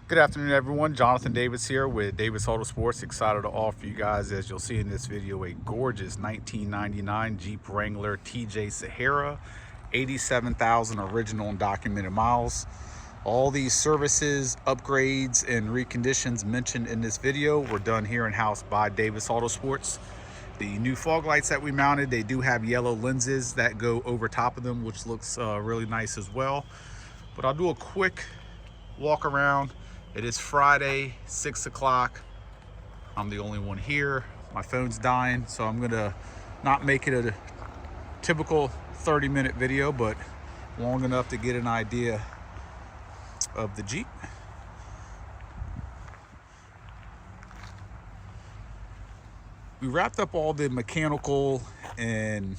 Good afternoon, everyone. Jonathan Davis here with Davis Autosports. Excited to offer you guys, as you'll see in this video, a gorgeous 1999 Jeep Wrangler TJ Sahara, 87,000 original and documented miles. All these services, upgrades, and reconditions mentioned in this video were done here in-house by Davis Autosports. The new fog lights that we mounted, they do have yellow lenses that go over top of them, which looks really nice as well. But I'll do a quick walk around. It is Friday, 6 o'clock. I'm the only one here. My phone's dying, so I'm gonna not make it a typical 30-minute video, but long enough to get an idea of the Jeep. We wrapped up all the mechanical and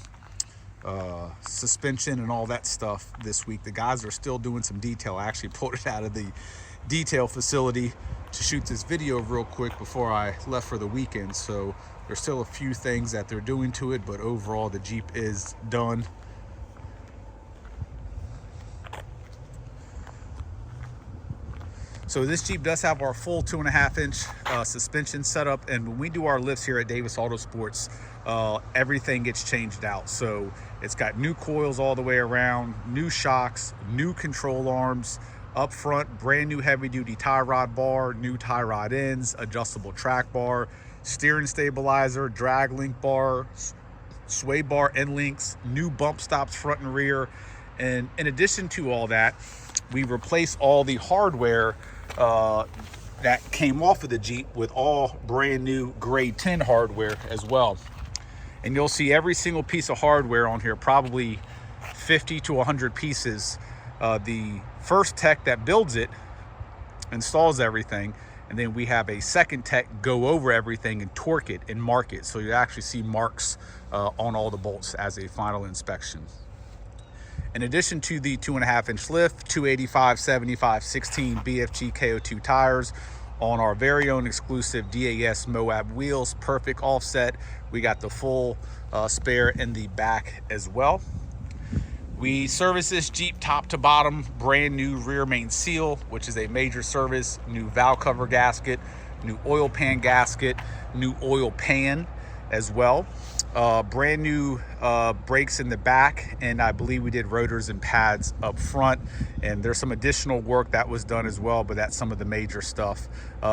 suspension and all that stuff this week. The guys are still doing some detail. I actually pulled it out of the detail facility to shoot this video real quick before I left for the weekend. So there's still a few things that they're doing to it, but overall the Jeep is done. So this Jeep does have our full 2.5-inch suspension setup, and when we do our lifts here at Davis Autosports, everything gets changed out. So it's got new coils all the way around, new shocks, new control arms, up front, brand new heavy duty tie rod bar, new tie rod ends, adjustable track bar, steering stabilizer, drag link bar, sway bar end links, new bump stops front and rear. And in addition to all that, we replaced all the hardware that came off of the Jeep with all brand new grade 10 hardware as well. And you'll see every single piece of hardware on here, probably 50 to 100 pieces. The first tech that builds it installs everything, and then we have a second tech go over everything and torque it and mark it. So you actually see marks on all the bolts as a final inspection. In addition to the 2.5-inch lift, 285, 75, 16 BFG KO2 tires on our very own exclusive DAS Moab wheels, perfect offset. We got the full spare in the back as well. We service this Jeep top to bottom, brand new rear main seal, which is a major service, new valve cover gasket, new oil pan gasket, new oil pan as well. Brand new brakes in the back, and I believe we did rotors and pads up front, and there's some additional work that was done as well, but that's some of the major stuff.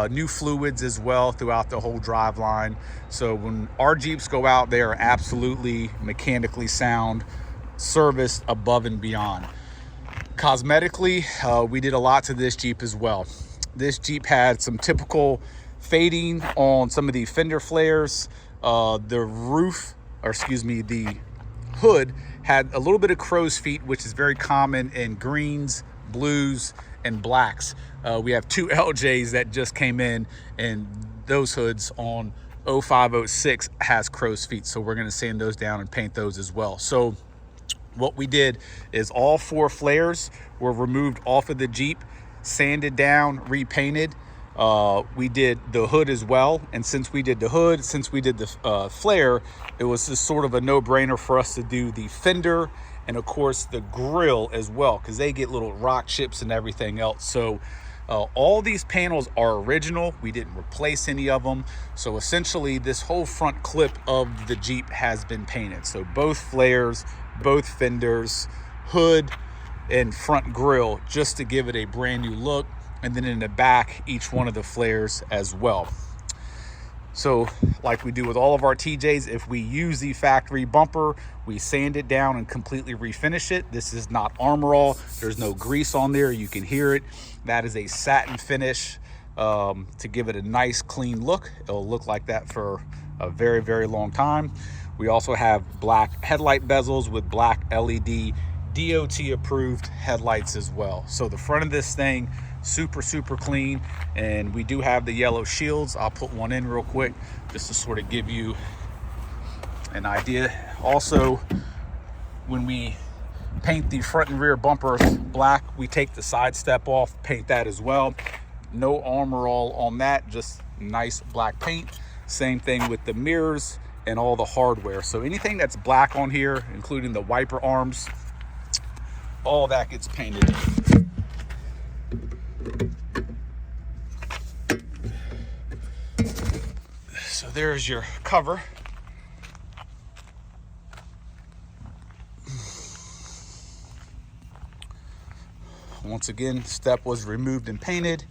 New fluids as well throughout the whole drive line. So when our Jeeps go out, they are absolutely mechanically sound, serviced above and beyond. Cosmetically, we did a lot to this Jeep as well. This Jeep had some typical fading on some of the fender flares. The hood had a little bit of crow's feet, which is very common in greens, blues, and blacks. We have two LJs that just came in, and those hoods on 0506 has crow's feet. So we're gonna sand those down and paint those as well. So what we did is all 4 flares were removed off of the Jeep, sanded down, repainted. We did the hood as well, and since we did the hood, since we did the flare, it was just sort of a no-brainer for us to do the fender and of course the grill as well, because they get little rock chips and everything else. So all these panels are original. We didn't replace any of them. So essentially this whole front clip of the Jeep has been painted. So both flares, both fenders, hood, and front grille, just to give it a brand new look. And then in the back, each one of the flares as well. So like we do with all of our TJs, if we use the factory bumper, we sand it down and completely refinish it. This is not Armor All. There's no grease on there. You can hear it. That is a satin finish to give it a nice clean look. It'll look like that for a very, very long time. We also have black headlight bezels with black LED DOT approved headlights as well. So the front of this thing, super clean, and we do have the yellow shields. I'll put one in real quick just to sort of give you an idea. Also, when we paint the front and rear bumpers black, we take the side step off, paint that as well. No Armor All on that, just nice black paint. Same thing with the mirrors and all the hardware. So anything that's black on here, including the wiper arms, all that gets painted. So there's your cover. Once again, step was removed and painted.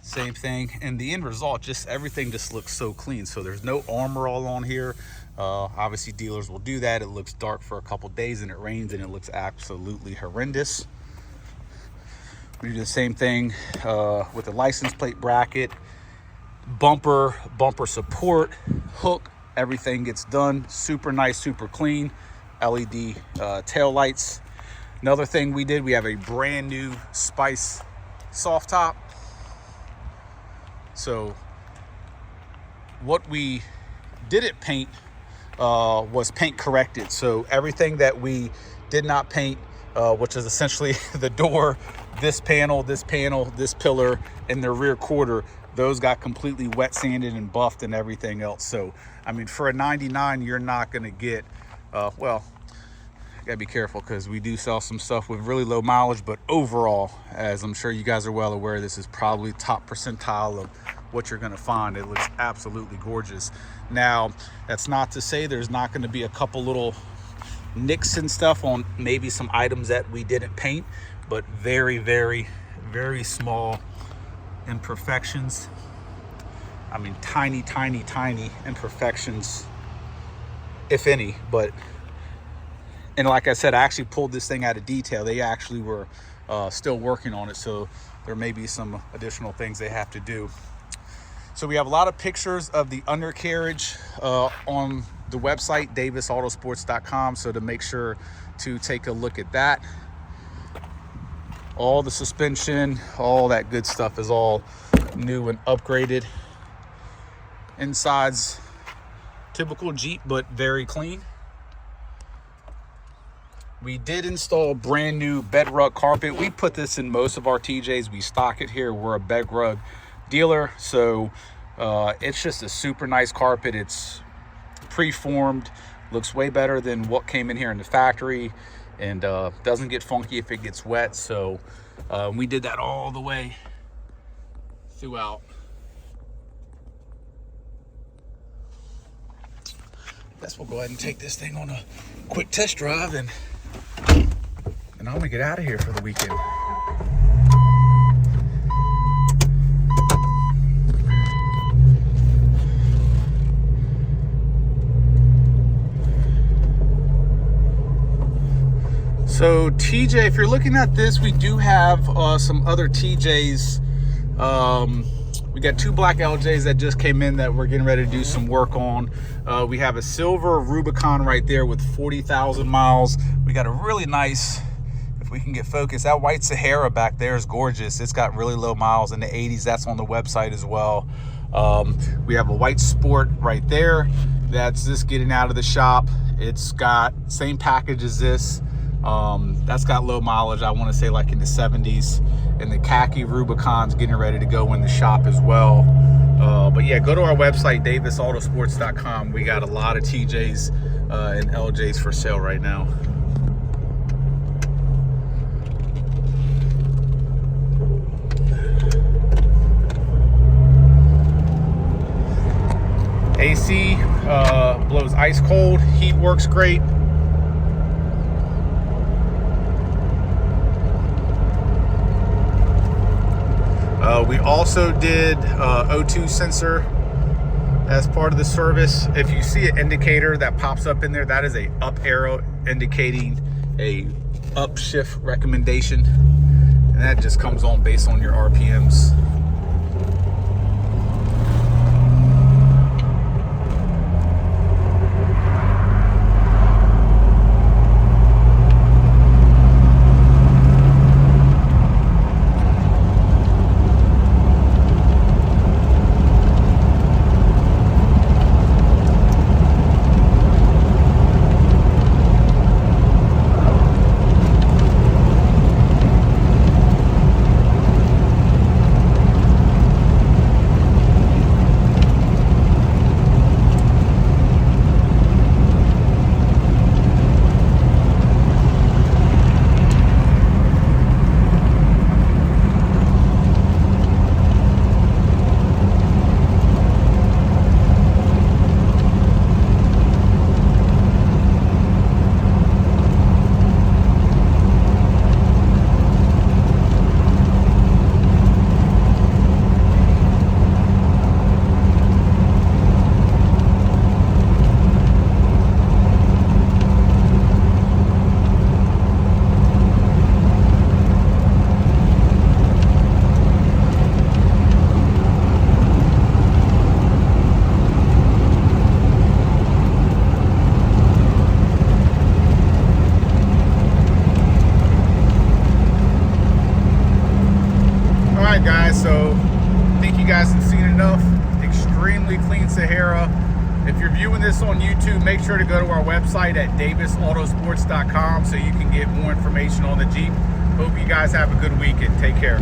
Same thing, and the end result, just everything just looks so clean. So there's no armor all on here. Obviously dealers will do that. It looks dark for a couple days and it rains and it looks absolutely horrendous. We do the same thing with the license plate bracket, bumper support, hook, everything gets done. Super nice, super clean. LED tail lights. Another thing we did, we have a brand new Spice soft top. So what we didn't paint was paint corrected. So everything that we did not paint, which is essentially the door, this panel, this pillar, and the rear quarter, those got completely wet sanded and buffed and everything else. So, I mean, for a 99, you're not gonna get, well, gotta be careful because we do sell some stuff with really low mileage, but overall, as I'm sure you guys are well aware, this is probably top percentile of what you're gonna find. It looks absolutely gorgeous. Now, that's not to say there's not gonna be a couple little nicks and stuff on maybe some items that we didn't paint, but very, very, very small imperfections. I mean, tiny, tiny, tiny imperfections, if any, but and like I said, I actually pulled this thing out of detail. They actually were still working on it, so there may be some additional things they have to do. So we have a lot of pictures of the undercarriage on the website, davisautosports.com, so to make sure to take a look at that. All the suspension, all that good stuff is all new and upgraded. Inside's typical Jeep, but very clean. We did install brand new bed rug carpet. We put this in most of our TJs. We stock it here. We're a bed rug dealer, so it's just a super nice carpet. It's preformed, looks way better than what came in here in the factory, and doesn't get funky if it gets wet. So we did that all the way throughout. Guess we'll go ahead and take this thing on a quick test drive, and I'm gonna get out of here for the weekend. So TJ, if you're looking at this, we do have some other TJs. We got two black LJs that just came in that we're getting ready to do some work on. We have a silver Rubicon right there with 40,000 miles. We got a really nice, if we can get focused, that white Sahara back there is gorgeous. It's got really low miles in the 80s. That's on the website as well. We have a white Sport right there. That's just getting out of the shop. It's got same package as this. That's got low mileage, I want to say like in the 70s, and the khaki Rubicon's getting ready to go in the shop as well. But yeah, go to our website, davisautosports.com. We got a lot of TJs and LJs for sale right now. AC blows ice cold, heat works great. We also did O2 sensor as part of the service. If you see an indicator that pops up in there, that is a up arrow indicating a upshift recommendation, and that just comes on based on your RPMs. right, guys, so I think you guys have seen enough. Extremely clean Sahara. If you're viewing this on YouTube, make sure to go to our website at davisautosports.com so you can get more information on the Jeep. Hope you guys have a good week and take care.